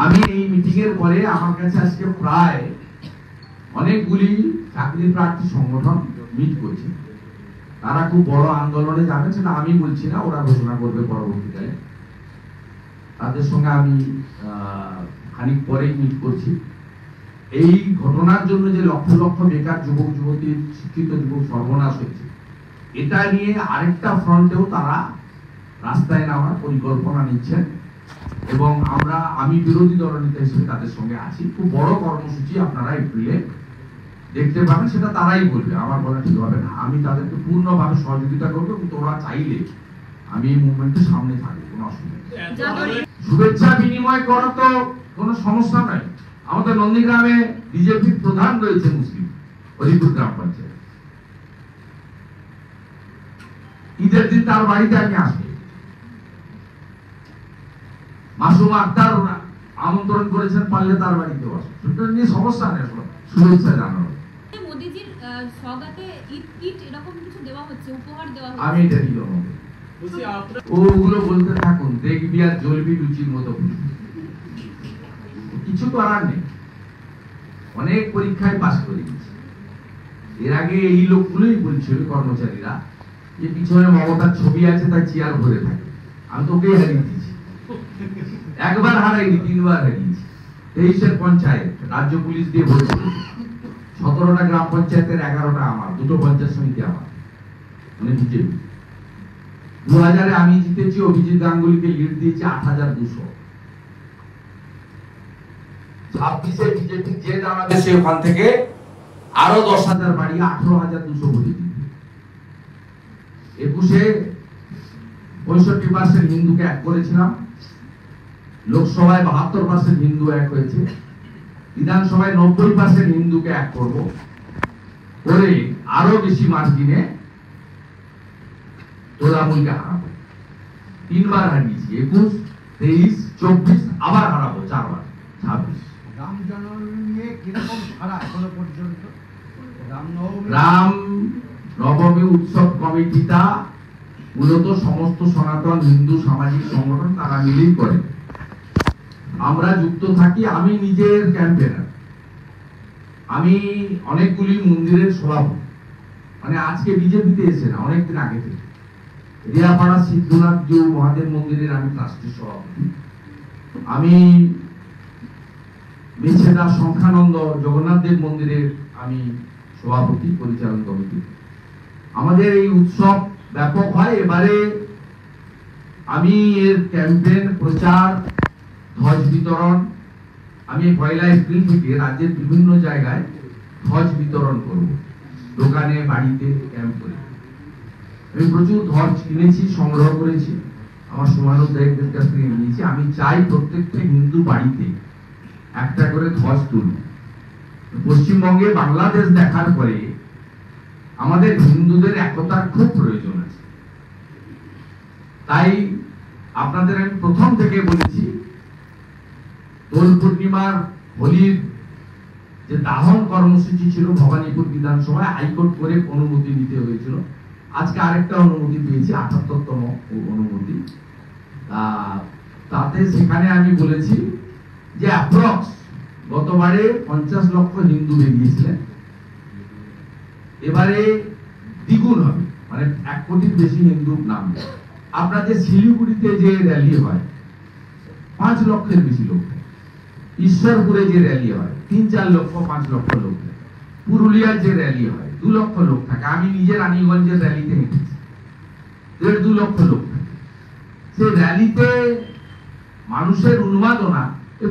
আমি এই মিটিং এর পরে আমার কাছে আজকে প্রায় অনেকগুলি চাকরি প্রার্থী সংগঠন মিট করছে। তারা খুব বড় আন্দোলনে যাবে, সেটা আমি বলছি না, ওরা ঘোষণা করবে পরবর্তীকালে। তাদের সঙ্গে আমি খানিক পরেই মিট করছি। এই ঘটনার জন্য যে লক্ষ লক্ষ বেকার যুবক যুবতীর, শিক্ষিত যুবক সর্বনাশ হয়েছে, এটা নিয়ে আরেকটা ফ্রন্টেও তারা রাস্তায় নামার পরিকল্পনা নিচ্ছেন এবং আমি বিরোধী দলনেতা হিসেবে তাদের সঙ্গে আছি। খুব বড় কর্মসূচি আপনারা এপ্রিলে দেখতে পাবেন, সেটা তারাই বলবে, আমার বলা ঠিক হবে না। আমি তাদেরকে পূর্ণভাবে সহযোগিতা করবো এবং তোমরা চাইলে আমি এই মুভমেন্টের সামনে থাকবো, কোনো অসুবিধা নেই। শুভেচ্ছা বিনিময় করা তো কোনো সমস্যা নাই। আমাদের নন্দীগ্রামে বিজেপির প্রধান রয়েছে মুসলিম, হরিপুর গ্রাম পঞ্চায়েত। ঈদের দিন তার বাড়িতে আমি আসবো। মাসুম আক্তার আমন্ত্রণ করেছেন, পারলে তার বাড়িতে আসবো, সেটা নিয়ে সমস্যা নেই। শুভেচ্ছা জানাবো। মোদিজির স্বাগতে ইট এরকম কিছু দেওয়া হচ্ছে, উপহার দেওয়া হচ্ছে। আমি এটা দিলাম, ওগুলো বলতে থাকুন, দেখবি আর জ্বলবি লুচির মতো। কিছু করার নেই, অনেক পরীক্ষায় পাশ করে গেছে। এর আগে এই লোকগুলোই বলছিল কর্মচারীরা যে পিছনে মমতার ছবি আছে, তাই চেয়ার ভরে থাকে। আমি তো ওকেই হারিয়ে দিয়েছি, একবার হারাইনি, 3 বার হারিয়েছি। 23-এর পঞ্চায়েত রাজ্য পুলিশ দিয়ে ভরে করেছে। 17টা গ্রাম পঞ্চায়েতের 11টা আমার, 2টো পঞ্চায়েত সমিতি আমার, মানে বিজেপি। 2000-এ আমি জিতেছি, অভিজিৎ গাঙ্গুলিকে লিড দিয়েছি 8200। 26-এ বিজেপি যে দাঁড়াবে সে ওখান থেকে আরো 10,000 বাড়িয়ে 18,200 ভোটে জিতবে। 21-এ 65% হিন্দুকে এক করেছিলাম, লোকসভায় 72% হিন্দু এক হয়েছে, বিধানসভায় 90% হিন্দুকে এক করব করে আরো বেশি মার্জিনে তোলামুলকে হারাবো। 3 বার হারিয়েছি, 21, 23, 24, আবার হারাবো 4 বার, 26। রাম জন্মভূমি নিয়ে কিরকম সারা এখনো পর্যন্ত? রাম নবমী উৎসব কমিটিটা মূলত সমস্ত সনাতন হিন্দু সামাজিক সংগঠন তারা মিলেই করে, আমরা যুক্ত থাকি। আমি নিজের ক্যাম্পেনার, আমি অনেকগুলি মন্দিরের সভাপতি, মানে আজকে বিজেপিতে এসে না, অনেকদিন আগে থেকে। রিয়াপাড়া সিদ্ধনাথ জিউ মহাদেব মন্দিরের আমি ট্রাস্টি সভাপতি। আমি মেছেদা সংখ্যানন্দ জগন্নাথ দেব মন্দিরের আমি সভাপতি, পরিচালন কমিটি। আমাদের এই উৎসব ব্যাপক হয়। এবারে আমি এর ক্যাম্পেইন, প্রচার, ধ্বজ বিতরণ, আমি 1 এপ্রিল থেকে রাজ্যের বিভিন্ন জায়গায় ধ্বজ বিতরণ করব, দোকানে, বাড়িতে, ক্যাম্প করে। আমি প্রচুর ধ্বজ কিনেছি, সংগ্রহ করেছি, আমার শুভানুধ্যায়ীদের কাছ থেকে নিয়েছি। আমি চাই প্রত্যেকটা হিন্দু বাড়িতে একটা করে ধ্বজ তুলব। পশ্চিমবঙ্গে বাংলাদেশ দেখার পরে আমাদের হিন্দুদের একতার খুব প্রয়োজন আছে। তাই আপনাদের আমি প্রথম থেকে বলেছি, দোল পূর্ণিমার, হোলির যে দাহন কর্মসূচি ছিল ভবানীপুর বিধানসভায়, হাইকোর্ট করে অনুমতি নিতে হয়েছিল। আজকে আরেকটা অনুমতি পেয়েছি, 78তম অনুমতি। তাতে সেখানে আমি বলেছি যে অ্যাপ্রক্স গতবারে 50 লক্ষ হিন্দু বেরিয়েছিলেন, এবারে দ্বিগুণ হবে, মানে 1 কোটির বেশি হিন্দু নামবে। আপনাদের শিলিগুড়িতে যে র্যালি হয় 5 লক্ষের বেশি লোক, ঈশ্বরপুরে যে র্যালি হয় 3-4 লক্ষ, 5 লক্ষ লোক, পুরুলিয়ার যে র্যালি হয় 2 লক্ষ লোক থাকে। আমি নিজে রানীগঞ্জের র্যালিতে হেঁটেছি, 1.5-2 লক্ষ লোক থাকে। সেই র্যালিতে মানুষের উন্মাদনা